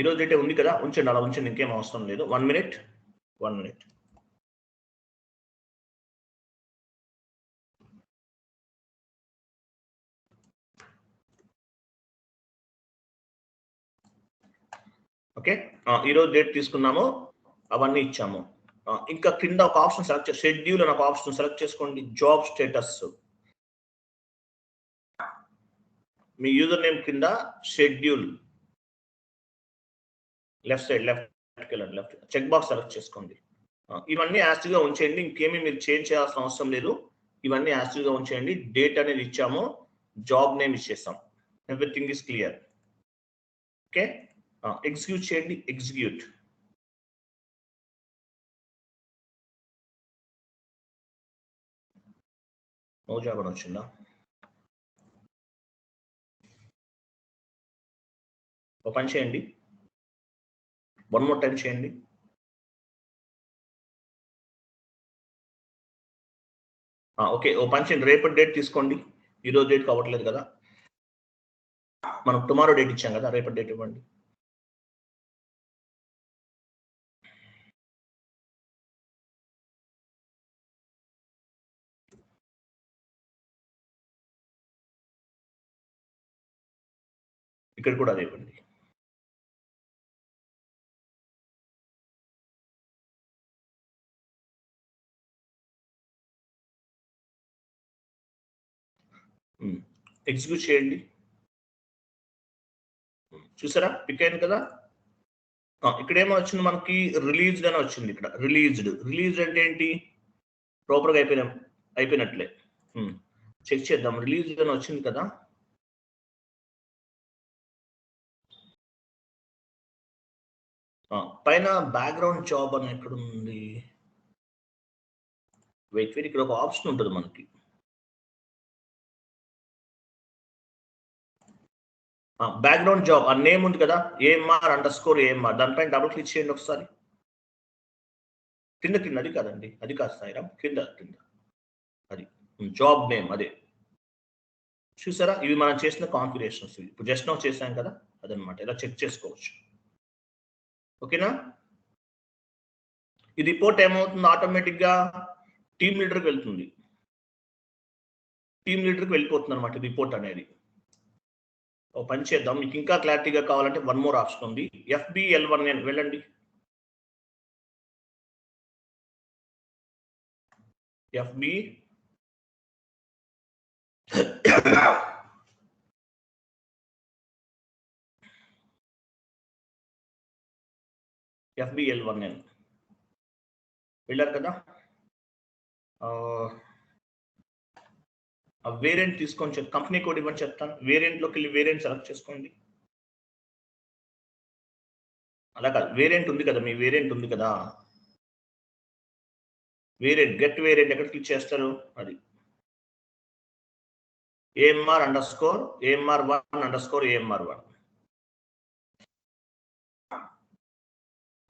ఈరోజు డేటే ఉంది కదా, ఉంచండి అలా ఉంచండి, ఇంకేం అవసరం లేదు. 1 minute. ఓకే, ఈరోజు డేట్ తీసుకున్నాము, అవన్నీ ఇచ్చాము. ఇంకా కింద ఒక ఆప్షన్ సెలెక్ట్ చేసి షెడ్యూల్ అని ఒక ఆప్షన్ సెలెక్ట్ చేసుకోండి. జాబ్ స్టేటస్, మీ యూజర్ నేమ్ కింద schedule left side left check box select చేసుకోండి. ఇవన్నీ యాక్టివ్ గా ఉంచేయండి, ఇంకేమీ మీరు చేంజ్ చేయాల్సిన అవసరం లేదు. ఇవన్నీ యాక్టివ్ గా ఉంచేయండి. డేట్ అనేది ఇచ్చాము, జాబ్ నేమ్ ఇచ్చేస్తాం, everything is clear. Okay, execute చేయండి. ఎగ్జిక్యూట్. నో జాబ్ అని వచ్చిందా, ఒక పని చేయండి, 1 more టైం చేయండి. ఓకే, ఓ పని చేయండి, రేపటి డేట్ తీసుకోండి, ఈరోజు డేట్ కావట్లేదు కదా, మనం టుమారో డేట్ ఇచ్చాం కదా, రేపటి డేట్ ఇవ్వండి. ఇక్కడ కూడా అదే ఇవ్వండి. ఎగ్జిక్యూట్ చేయండి. చూసారా, పిక్ అయింది కదా. ఇక్కడ ఏమో వచ్చింది మనకి, రిలీజ్డ్ అని వచ్చింది. ఇక్కడ రిలీజ్డ్ అంటే ఏంటి, ప్రాపర్గా అయిపోయినట్లే. చెక్ చేద్దాం, రిలీజ్డ్ అని వచ్చింది కదా. పైన బ్యాక్గ్రౌండ్ జాబ్ అని ఎక్కడ ఉంది, వెయిట్ ఇక్కడ ఒక ఆప్షన్ ఉంటుంది మనకి. బ్యాక్గ్రౌండ్ జాబ్ ఆ నేమ్ ఉంది కదా, AMR underscore AMR, దానిపైన డబుల్ క్లిక్ చేయండి ఒకసారి. కింద అది కాదండి, అది కాదు సాయిరామ్, కింద అది జాబ్ నేమ్ అదే. చూసారా, ఇవి మనం చేసిన కాన్ఫిగరేషన్స్, ఇప్పుడు జస్ట్ నౌ చేసాం కదా, అదనమాట. ఇలా చెక్ చేసుకోవచ్చు. ఓకేనా, ఈ రిపోర్ట్ ఏమవుతుంది, ఆటోమేటిక్ గా టీమ్ లీడర్కి వెళ్తుంది. టీమ్ లీడర్కి వెళ్ళిపోతుంది అనమాట రిపోర్ట్ అనేది. ఓ పని చేద్దాం, మీకు ఇంకా క్లారిటీగా కావాలంటే 1 more ఆప్షన్ ఉంది, FBL1N వెళ్ళండి. FBL1N వెళ్ళారు కదా. వేరియంట్ తీసుకొని కంపెనీ కోడ్ ఇవ్వని చెప్తాను. వేరియంట్లోకి వెళ్ళి వేరియంట్ సెలెక్ట్ చేసుకోండి. అలా కాదు, వేరియంట్ ఉంది కదా, మీ వేరియంట్ ఉంది కదా, వేరియంట్ గెట్ వేరియంట్ ఎక్కడ క్లిక్ చేస్తారు, అది AMR underscore AMR1 underscore AMR1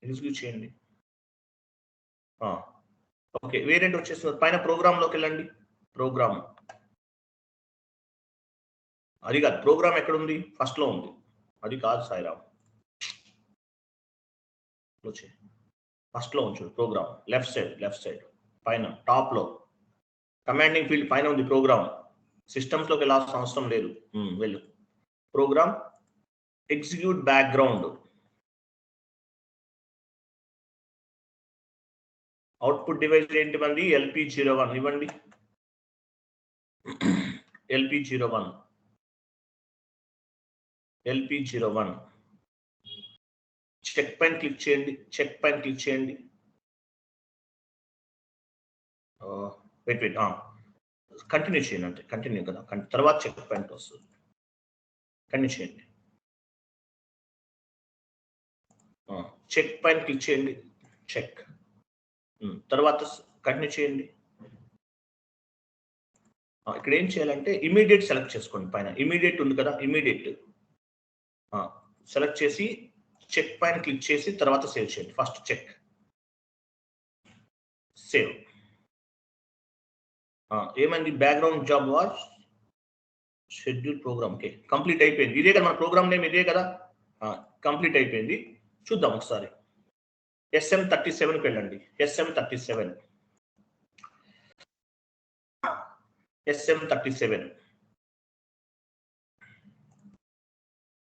execute చేయండి. ఓకే, వేరియంట్ వచ్చేస్తుంది. పైన ప్రోగ్రామ్లోకి వెళ్ళండి. ప్రోగ్రామ్ అది కాదు, ప్రోగ్రామ్ ఎక్కడ ఉంది, ఫస్ట్ లో ఉంది, అది కాదు సాయిరామ్. ఫస్ట్ లో ఉంచు ప్రోగ్రామ్, లెఫ్ట్ సైడ్ పైన టాప్ లో కమాండింగ్ ఫీల్డ్ పైన ఉంది ప్రోగ్రామ్. సిస్టమ్స్లోకి వెళ్ళాల్సిన అవసరం లేదు. వెళ్ళు. Programme execute background. Output device ఏంటి మంది? LP01 ఇవ్వండి. LP01 చెక్ పైన క్లిక్ చేయండి. వెయిట్ కంటిన్యూ చేయండి. అంటే కంటిన్యూ కదా, తర్వాత చెక్ పాయింట్ వస్తుంది. కంటిన్యూ చేయండి. చెక్ పైన క్లిక్ చేయండి. చెక్ తర్వాత కంటిన్యూ చేయండి. ఇక్కడ ఏం చేయాలంటే ఇమీడియట్ సెలెక్ట్ చేసుకోండి. పైన ఇమీడియట్ ఉంది కదా, ఇమీడియట్ సెలెక్ట్ చేసి చెక్ పైన క్లిక్ చేసి తర్వాత సేవ్ చేయండి. First check, save. ఏమైంది? Background job was schedule program. Okay, complete అయిపోయింది. ఇదే కదా మన ప్రోగ్రామ్ నేమ్, ఇదే కదా. కంప్లీట్ అయిపోయింది. చూద్దాం ఒకసారి. SM37కి వెళ్ళండి. SM37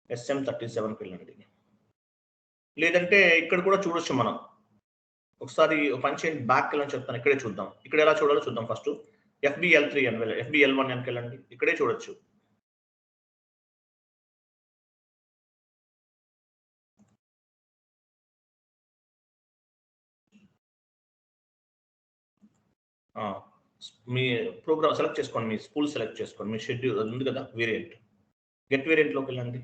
SM37కి వెళ్ళండి. లేదంటే ఇక్కడ కూడా చూడొచ్చు మనం. ఒకసారి పని చేయండి, బ్యాక్ వెళ్ళని చెప్తాను. ఇక్కడే చూద్దాం. ఇక్కడ ఎలా చూడాలో చూద్దాం. ఫస్ట్ FBL3 అని వెళ్ళండి. FBL1 అని వెళ్ళండి. ఇక్కడే చూడొచ్చు. మీ ప్రోగ్రామ్ సెలెక్ట్ చేసుకోండి. మీ స్కూల్ సెలెక్ట్ చేసుకోండి. మీ షెడ్యూల్ ఉంది కదా, వేరియంట్. గెట్ వేరియంట్లోకి వెళ్ళండి.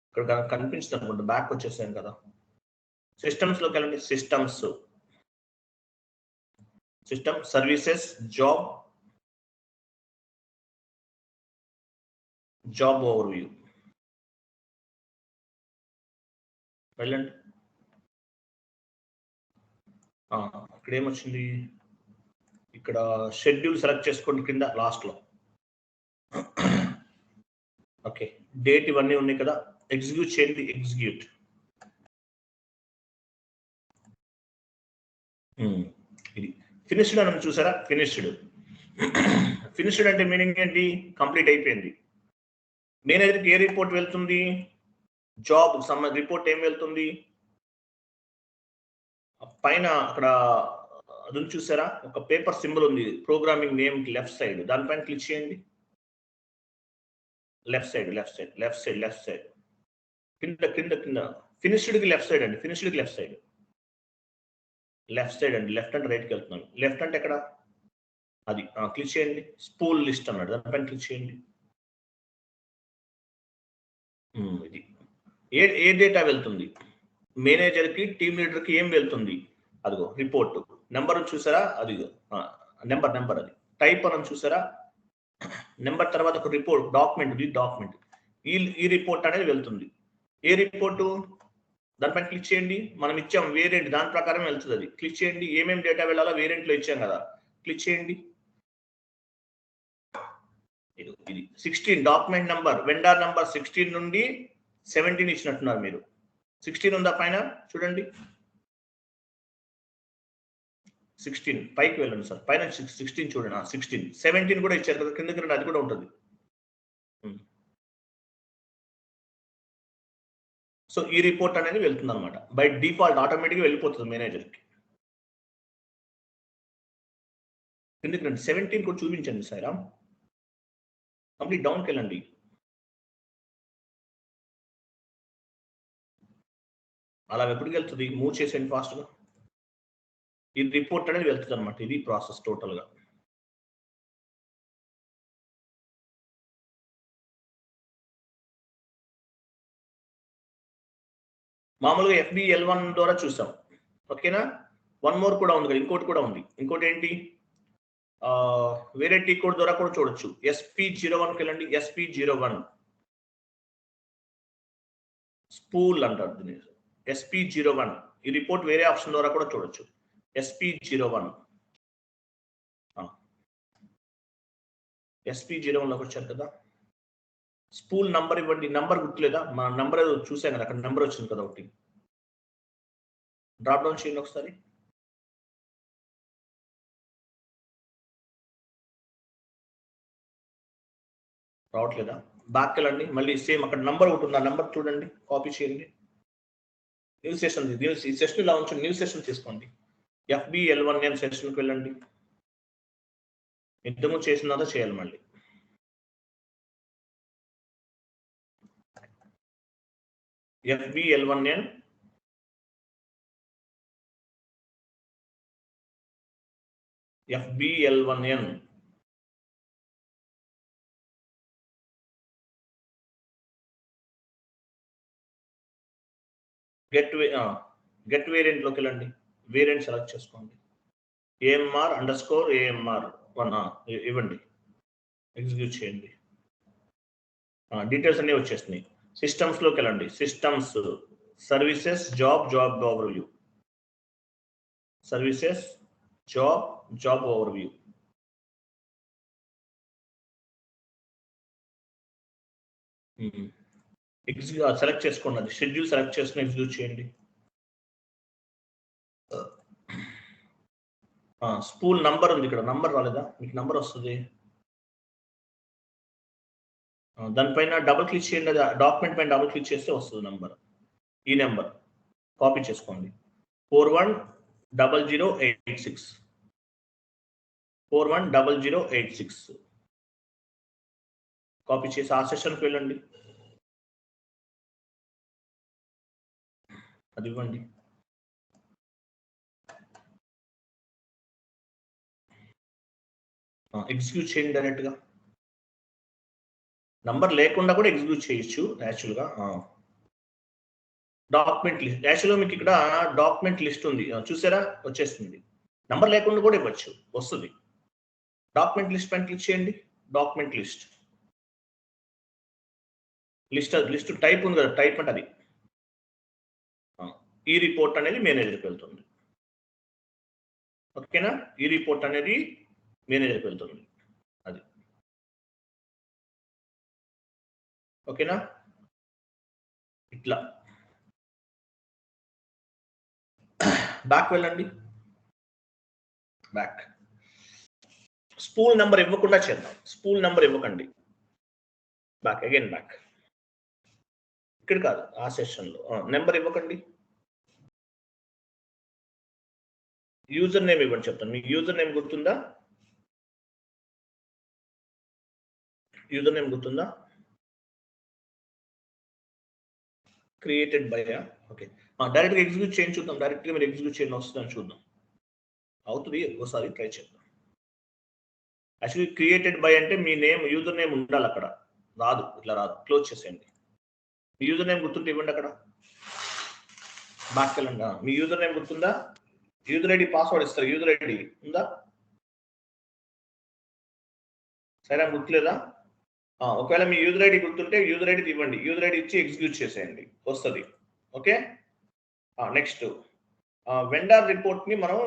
ఇక్కడ కనిపిస్తుంది అనుకుంటా. బ్యాక్ వచ్చేసాను కదా. సిస్టమ్స్లోకి వెళ్ళండి. సిస్టమ్ సర్వీసెస్ జాబ్ ఓవర్వ్యూ వెళ్ళండి. ఇక్కడ ఏమొచ్చింది? ఇక్కడ షెడ్యూల్ సెలెక్ట్ చేసుకోండి కింద లాస్ట్లో. ఓకే, డేట్ ఇవన్నీ ఉన్నాయి కదా. ఎగ్జిక్యూట్ చేయండి. ఎగ్జిక్యూట్. ఇది ఫినిష్డ్ అని చూసారా? ఫినిష్డ్ అంటే మీనింగ్ ఏంటి? కంప్లీట్ అయిపోయింది. మేనేజర్కి ఏ రిపోర్ట్ వెళ్తుంది? జాబ్ రిపోర్ట్ ఏం వెళ్తుంది? పైన అక్కడ అది చూసారా? ఒక పేపర్ సింబల్ ఉంది, ప్రోగ్రామింగ్ నేమ్ కి లెఫ్ట్ సైడ్. దానిపైన క్లిక్ చేయండి. లెఫ్ట్ సైడ్ కింద ఫినిష్డ్ కి లెఫ్ట్ సైడ్ అండి. ఫినిష్డ్ కి లెఫ్ట్ సైడ్ అండి. లెఫ్ట్ అంటే రైట్కి వెళ్తున్నాను. లెఫ్ట్ అంటే ఎక్కడ? అది క్లిక్ చేయండి. స్పూల్ లిస్ట్ అన్నాడు, దానిపైన క్లిక్ చేయండి. ఇది ఏ డేటా వెళ్తుంది? మేనేజర్ కి, టీమ్ లీడర్ కి ఏం వెళ్తుంది? అదిగో రిపోర్ట్ నెంబర్ చూసారా? అదిగో నెంబర్ అది టైప్ అని చూసారా? నెంబర్ తర్వాత ఒక రిపోర్ట్ డాక్యుమెంట్ ఈ రిపోర్ట్ అనేది వెళ్తుంది. ఏ రిపోర్టు? దానిపైన క్లిక్ చేయండి. మనం ఇచ్చాం వేరియంట్, దాని ప్రకారం వెళ్తుంది. అది క్లిక్ చేయండి. ఏమేమి డేటా వెళ్ళాలో వేరియంట్ లో ఇచ్చాం కదా, క్లిక్ చేయండి. ఇది 16 డాక్యుమెంట్ నంబర్, వెండర్ నంబర్ 16 నుండి 17 ఇచ్చినట్టున్నారు మీరు. 16 ఉందా పైన? చూడండి. 16 పైకి వెళ్ళండి సార్. పైన 16 చూడండి. 16 17 కూడా ఇచ్చారు కదా కిందకి రండి, అది కూడా ఉంటుంది. సో ఈ రిపోర్ట్ అనేది వెళ్తుంది అనమాట. బై డిఫాల్ట్ ఆటోమేటిక్గా వెళ్ళిపోతుంది మేనేజర్కి. కిందకి రండి. 17 కూడా చూపించండి సాయిరామ్. కంప్లీట్ డౌన్కి వెళ్ళండి. అలా ఎప్పటికి వెళ్తుంది? మూవ్ చేసేయండి ఫాస్ట్గా. ఈ రిపోర్ట్ అనేది వెళ్తుంది అనమాట. ఇది ప్రాసెస్ టోటల్గా. మామూలుగా FBL1 ద్వారా చూసాం. ఓకేనా? వన్ మోర్ కూడా ఉంది కదా, ఇంకోటి కూడా ఉంది. ఇంకోటి ఏంటి? వేరే టీ కోడ్ ద్వారా కూడా చూడొచ్చు. SP01కి వెళ్ళండి. SP01 స్పూల్ అంటారు దీన్ని. SP01 ఈ రిపోర్ట్ వేరే ఆప్షన్ ద్వారా కూడా చూడొచ్చు. SP01 SP01లోకి వచ్చారు కదా. స్పూల్ నంబర్ ఇవ్వండి. నంబర్ గుర్తులేదా? మన నంబర్ చూసాం కదా, అక్కడ నంబర్ వచ్చింది కదా ఒకటి. డ్రాప్ డౌన్ చేయండి ఒకసారి. రావట్లేదా? బ్యాక్ వెళ్ళండి, మళ్ళీ సేమ్ అక్కడ నంబర్ ఒకటి ఉంది, ఆ నంబర్ చూడండి, కాపీ చేయండి. న్యూ సెషన్, ఈ సెషన్ ఇలా ఉంచండి, న్యూ సెషన్ తీసుకోండి. FBL1N సెషన్కి వెళ్ళండి. ఇంతకు చేసినంత చేయాలి మళ్ళీ. FBL1N FBL1N గెట్ వేరియంట్ లోకి వెళ్ళండి. వేరియంట్ సెలెక్ట్ చేసుకోండి. AMR_AMR1 ఇవ్వండి, ఎగ్జిక్యూట్ చేయండి. డీటెయిల్స్ అన్నీ వచ్చేస్తున్నాయి. సిస్టమ్స్ లోకి వెళ్ళండి. Systems, services, job overview. Services, job overview. Select చేసుకోండి. అది షెడ్యూల్ సెలెక్ట్ చేసుకుని ఎగ్జిక్యూట్ చేయండి. స్పూల్ నంబర్ ఉంది ఇక్కడ, నంబర్ రాలేదా? మీకు నంబర్ వస్తుంది, దానిపైన డబుల్ క్లిక్ చేయండి. అది డాక్యుమెంట్ పైన డబుల్ క్లిక్ చేస్తే వస్తుంది నంబర్. ఈ నెంబర్ కాపీ చేసుకోండి. 410086 410086 కాపీ చేసి ఆ సెషన్కి వెళ్ళండి. అది ఇవ్వండి. ఎగ్జిక్యూట్ చేయండి డైరెక్ట్గా. నంబర్ లేకుండా కూడా ఎగ్జిక్యూట్ చేయొచ్చు యాక్చువల్గా. డాక్యుమెంట్ లిస్ట్, యాక్చువల్గా మీకు ఇక్కడ డాక్యుమెంట్ లిస్ట్ ఉంది చూసారా, వచ్చేస్తుంది. నంబర్ లేకుండా కూడా ఇవ్వచ్చు, వస్తుంది. డాక్యుమెంట్ లిస్ట్ పైన క్లిక్ చేయండి. డాక్యుమెంట్ లిస్ట్ టైప్ ఉంది కదా, టైప్ అంటే అది. ఈ రిపోర్ట్ అనేది మేనేజర్కి వెళ్తుంది. ఓకేనా? ఈ రిపోర్ట్ అనేది మేనేజర్కి వెళ్తుంది. అది ఓకేనా? ఇట్లా బ్యాక్ వెళ్ళండి. బ్యాక్ స్పూల్ నెంబర్ ఇవ్వకుండా చేద్దాం. స్పూల్ నెంబర్ ఇవ్వకండి. Back again back. ఇక్కడ కాదు, ఆ సెషన్లో నెంబర్ ఇవ్వకండి. యూజర్ నేమ్ ఇవ్వండి చెప్తాను. మీకు యూజర్ నేమ్ గుర్తుందా? యూజర్ నేమ్ గుర్తుందా? Created by. ఓకే, డైరెక్ట్గా ఎగ్జిక్యూట్ చేయండి చూద్దాం. డైరెక్ట్గా మీరు ఎగ్జిక్యూట్ చేయండి, వస్తుందని చూద్దాం. అవుతుంది, ఒకసారి ట్రై చేద్దాం. యాక్చువల్లీ క్రియేటెడ్ బై అంటే మీ నేమ్, యూజర్ నేమ్ ఉండాలి అక్కడ. రాదు, ఇట్లా రాదు. క్లోజ్ చేసేయండి. మీ యూజర్ నేమ్ గుర్తుంటే ఇవ్వండి అక్కడ. బ్యాక్ వెళ్ళండి. మీ యూజర్ నేమ్ గుర్తుందా? యూజర్ ఐడి, పాస్వర్డ్ ఇస్తారు. యూజర్ ఐడి ఉందా? సరే, గుర్తులేదా? ఒకవేళ మీ యూజర్ ఐడి గుర్తుంటే యూజర్ ఐడి ఇవ్వండి. యూజర్ ఐడి ఇచ్చి ఎగ్జిక్యూట్ చేసేయండి, వస్తుంది. ఓకే, నెక్స్ట్ వెండర్ రిపోర్ట్ ని మనం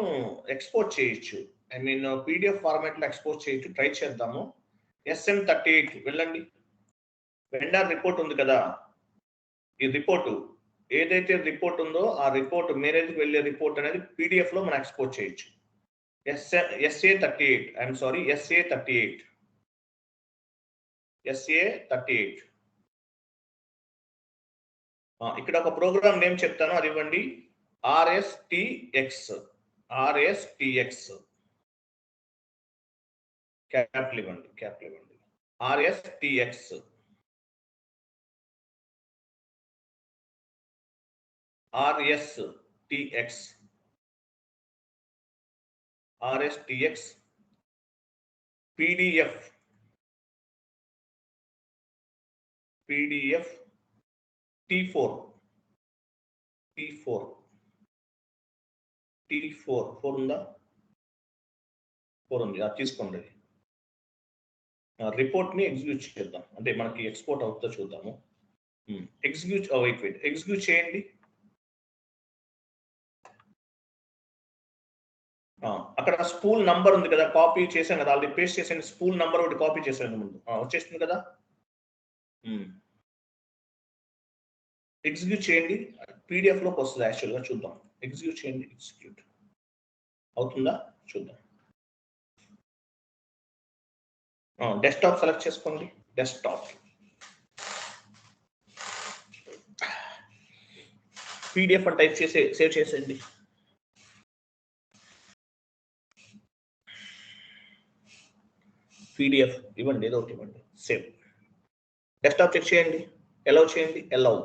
ఎక్స్పోర్ట్ చేయొచ్చు. ఐ మీన్ PDF ఫార్మాట్ లో ఎక్స్పోర్ట్ చేయొచ్చు. ట్రై చేద్దాము. SM38 వెళ్ళండి. వెండర్ రిపోర్ట్ ఉంది కదా, ఈ రిపోర్ట్ ఏదైతే రిపోర్ట్ ఉందో ఆ రిపోర్ట్ మేనేజ్కి వెళ్ళే రిపోర్ట్ అనేది PDF లో మనం ఎక్స్పోర్ట్ చేయొచ్చు. SA38 ఐఎమ్ సారీ, SA38 ఇక్కడ ఒక ప్రోగ్రామ్ నేమ్ చెప్తాను, అది ఇవ్వండి. RSTX క్యాపిటల్ ఇవ్వండి. RSTX PDF T4 ఉందా? 4 ఉంది, అది తీసుకోండి. రిపోర్ట్ ని ఎగ్జిక్యూట్ చేద్దాం, అంటే మనకి ఎక్స్పోర్ట్ అవుతుందో చూద్దాము. ఎగ్జిక్యూట్ చేయండి. అక్కడ స్పూల్ నంబర్ ఉంది కదా, కాపీ చేశాను కదా, ఆల్రెడీ పేస్ట్ చేసాను. స్పూల్ నంబర్ ఒకటి కాపీ చేశాను ముందు, వచ్చేస్తుంది కదా. ఎగ్జిక్యూట్ చేయండి. PDF లోకి వస్తుంది యాక్చువల్గా, చూద్దాం. ఎగ్జిక్యూట్ చేయండి. ఎగ్జిక్యూట్ అవుతుందా చూద్దాం. డెస్క్టాప్ సెలెక్ట్ చేసుకోండి. డెస్క్టాప్ PDF అని టైప్ చేసి సేవ్ చేసేయండి. PDF ఇవ్వండి, ఏదో ఒకటి ఇవ్వండి. సేవ్. డెస్క్టాప్ చెక్ చేయండి. ఎలౌ చేయండి. ఎలౌ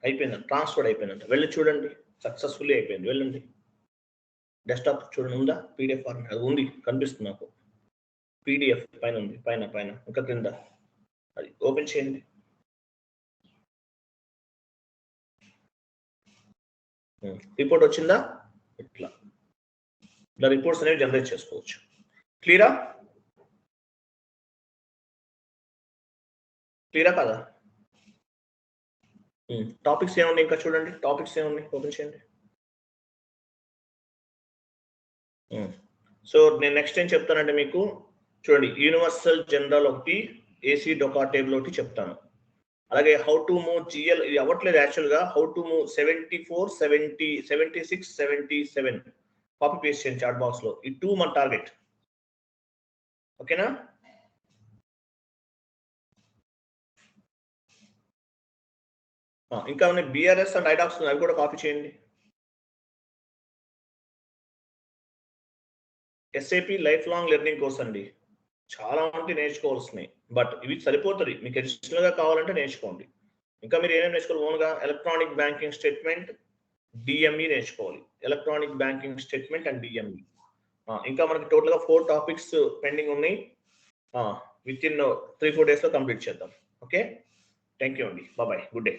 అయిపోయిందండి. ట్రాన్స్ఫర్ అయిపోయిందంట. వెళ్ళి చూడండి. సక్సెస్ఫుల్లీ అయిపోయింది. వెళ్ళండి. డెస్క్టాప్ చూడండి. ఉందా PDF ఫార్మాట్? అది ఉంది, కనిపిస్తుంది నాకు. PDF పైన ఉంది. పైన ఇంకా కింద అది ఓపెన్ చేయండి. రిపోర్ట్ వచ్చిందా? ఇట్లా రిపోర్ట్స్ అనేవి జనరేట్ చేసుకోవచ్చు. క్లియరా కదా? టాపిక్స్ ఏమున్నాయి ఇంకా చూడండి. టాపిక్స్ ఏమున్నాయి ఓపెన్ చేయండి. సో నేను నెక్స్ట్ ఏం చెప్తానంటే మీకు చూడండి, యూనివర్సల్ జనరల్ ఒకటి, AC డొకా టేబుల్ ఒకటి చెప్తాను. అలాగే హౌ టు మూవ్ GL ఇది అవ్వట్లేదు యాక్చువల్గా. How to move 74, 70, 76, 77 copy paste చేయండి చాట్ బాక్స్ లో. ఈ 2 మన టార్గెట్. ఓకేనా? ఇంకా ఉన్నాయి BRS అండ్ ఐడాక్స్, అవి కూడా కాపీ చేయండి. SAP life long learning course అండి. చాలా మంది నేర్చుకోవాల్సినాయి, బట్ ఇవి సరిపోతుంది. మీకు అడిషనల్ గా కావాలంటే నేర్చుకోండి. ఇంకా మీరు ఏమేమి నేర్చుకోవాలి? ఓన్గా ఎలక్ట్రానిక్ బ్యాంకింగ్ స్టేట్మెంట్, DME నేర్చుకోవాలి. Electronic banking statement and DME. ఇంకా మనకి టోటల్ గా 4 టాపిక్స్ పెండింగ్ ఉన్నాయి. విత్ ఇన్ 3-4 days లో కంప్లీట్ చేద్దాం. ఓకే, థ్యాంక్ యూ అండి. Bye, good day.